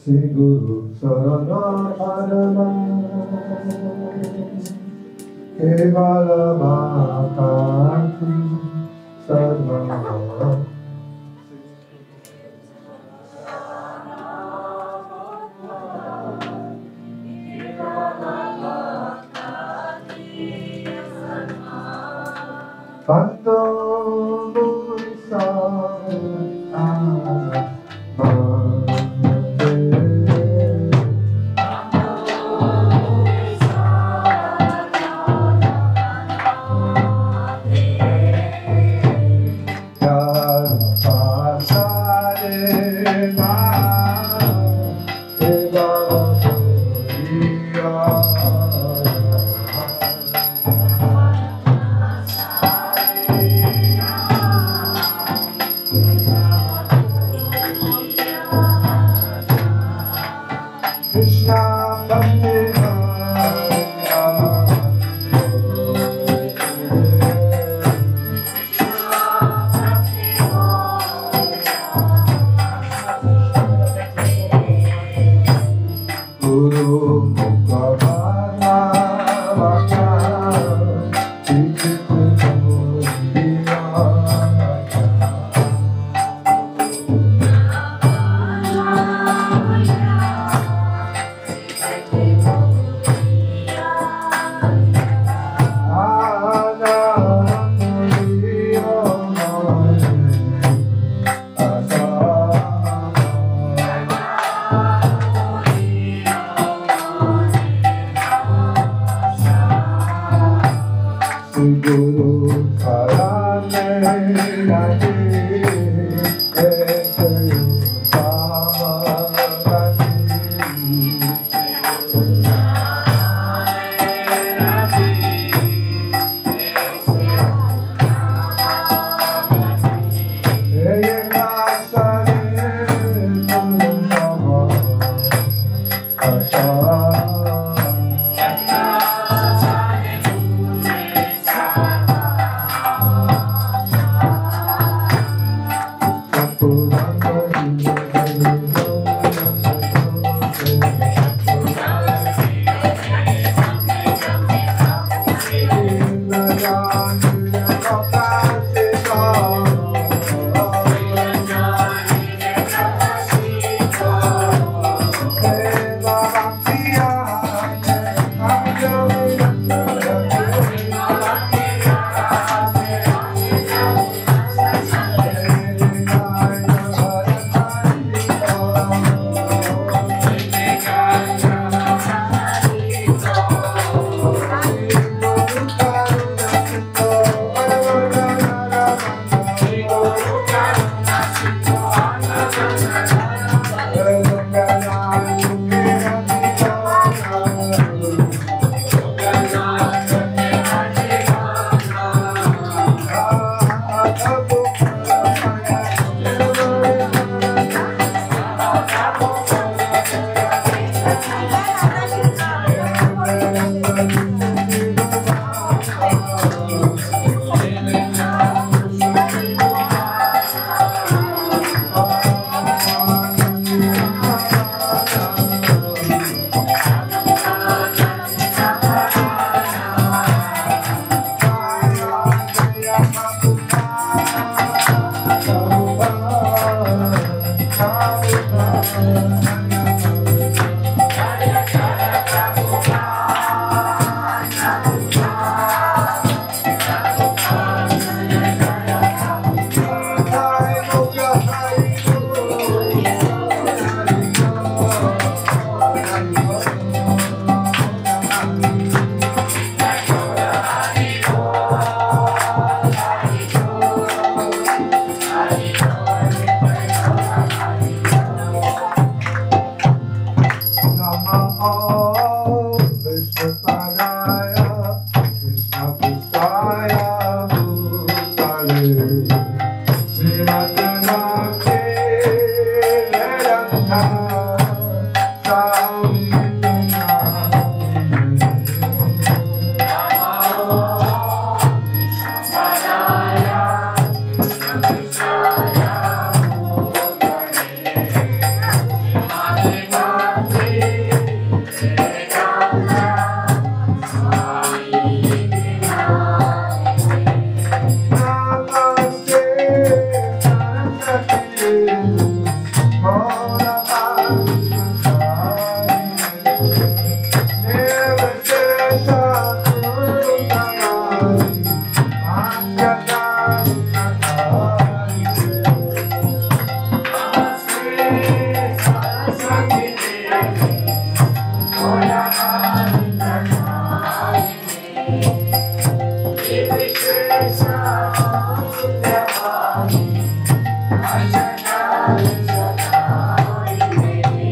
Sri Guru Saranam Kevala Bhakti Sadhana Panto Musa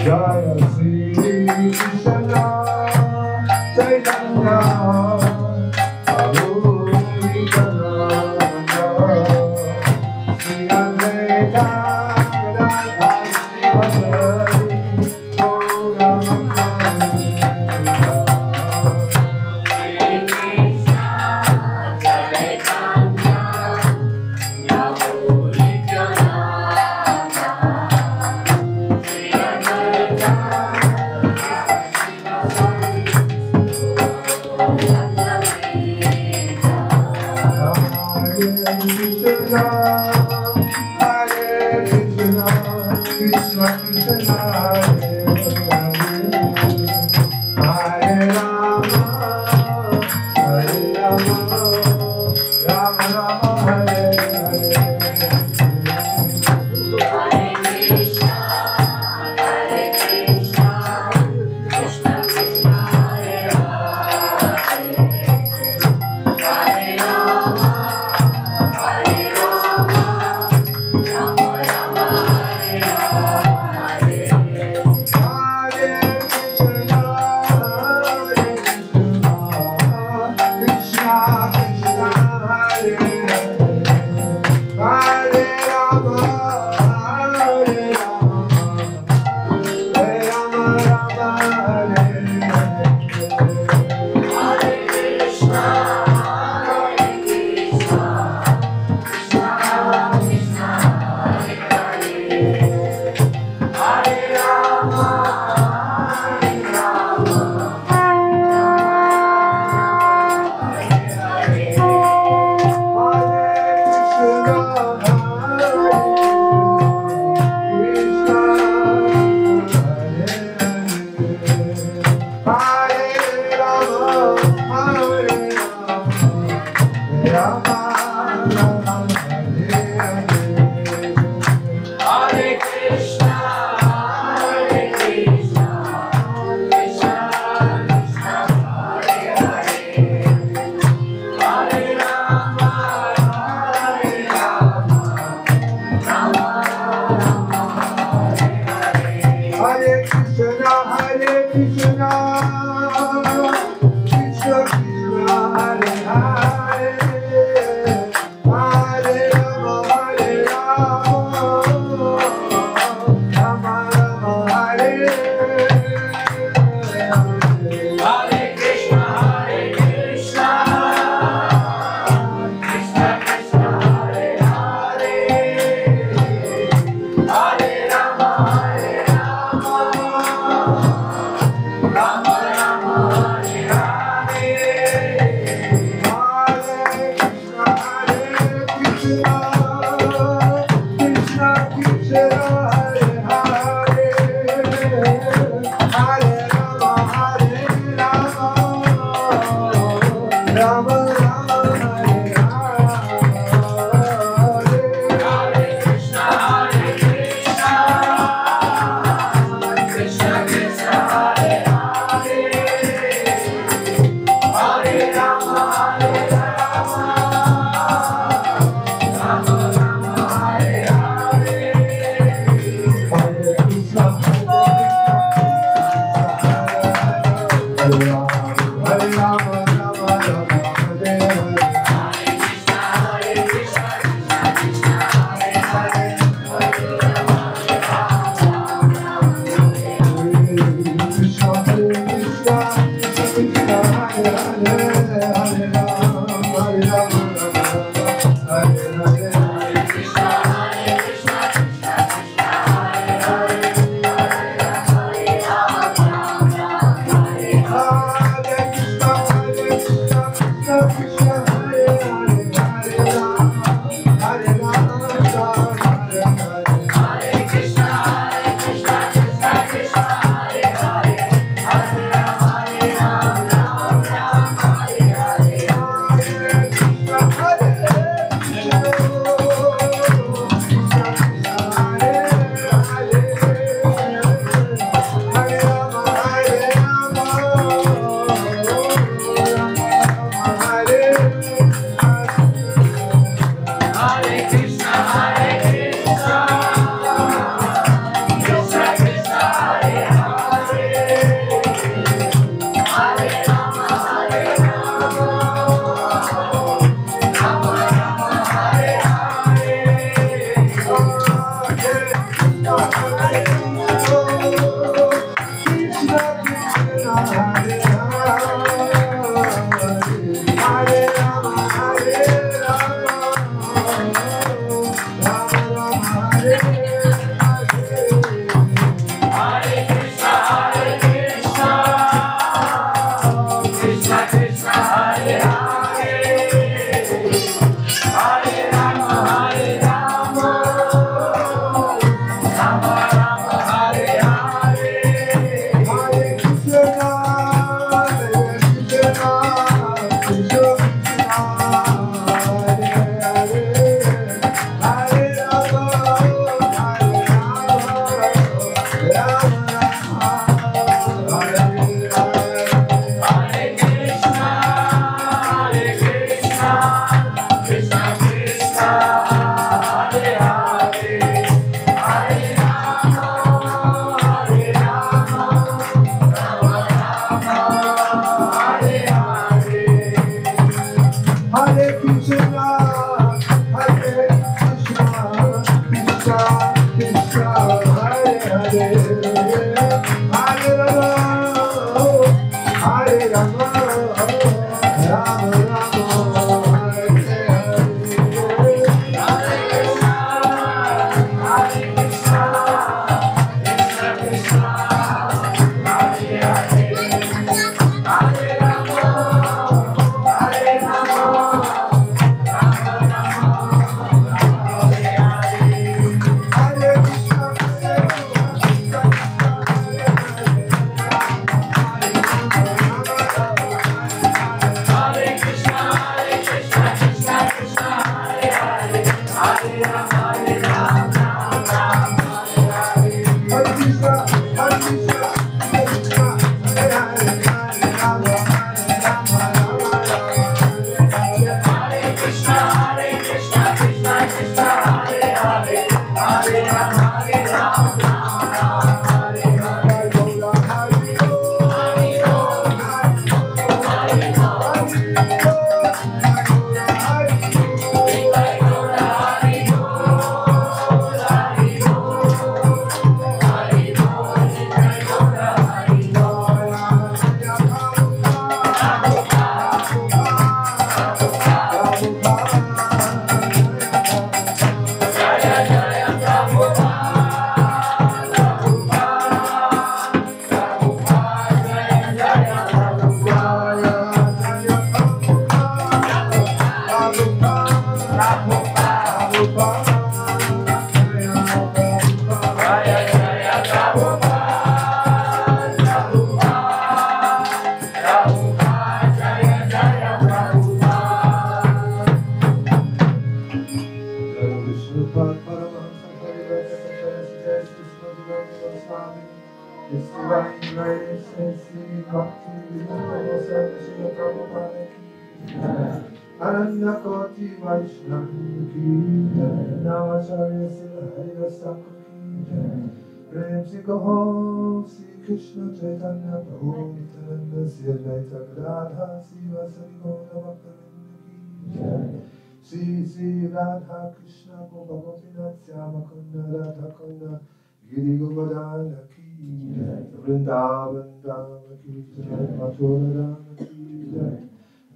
Jaya Sri Krishna Chaitanya Prabhu Nityananda Sri Advaita Gadadhara Srivasari Gauranga Krishna Krishna Hare Rama Hare Rama Rama Rama Hare Hare Krishna Krishna Hare Hare Hare Rama Hare Rama Rama Rama Hare Hare Krishna Krishna Hare Hare Rama Hare Rama Rama Hare Hare Krishna Hare Krishna Krishna Krishna Hare Hare Hare Rama Hare Rama Hare Krishna Hare Krishna Krishna Krishna Hare Hare Hare Rama Hare Rama Rama Rama Hare Hare Hare Krishna, Hare Krishna, Krishna Krishna, Hare Hare, Hare Rama, Hare Rama, Rama Rama, Hare Hare Krishna Hare Krishna Krishna Krishna Hare Hare Hare Rama Hare Rama Rama Rama Hare Hare Hare Krishna Hare Krishna Krishna Krishna Hare Hare Hare Rama Hare Rama Rama Rama Hare Hare Anandakoti Vaishnav ki jai, Namacharya Sila Harira Sakha ki jai, Prem se kaho Sri Krishna Chaitanya Prabhu Nityananda Sri Advaita Gadadha Sri Vasari Gaura Bhaktavinda ki jai, Sri Sri Radha Krishna Gopa Gopinath Syama Kunda Radha Kunda Giri Govardhana ki jai, Vrindavan Dhama ki jai, Mathura Dhama ki jai,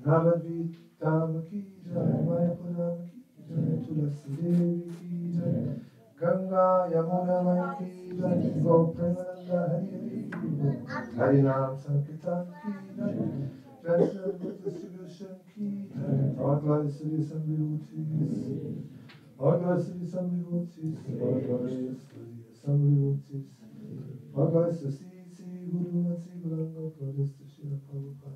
Navadvip Dhama ki jai, Mayapur Dhama ki jai, Tulasi Devi ki jai, Ganga Yamuna Mai ki jai, Go Premananda Hari Hari Bo, Harinam Sankirtan ki jai, Transcendental Distribution ki jai, All glory to the Sambhivootis, All glory to the Sambhivootis, All glory to the Sambhivootis, All glory to Sri Sri Guru Mati Guranga Pradesh Shri Prabhupada.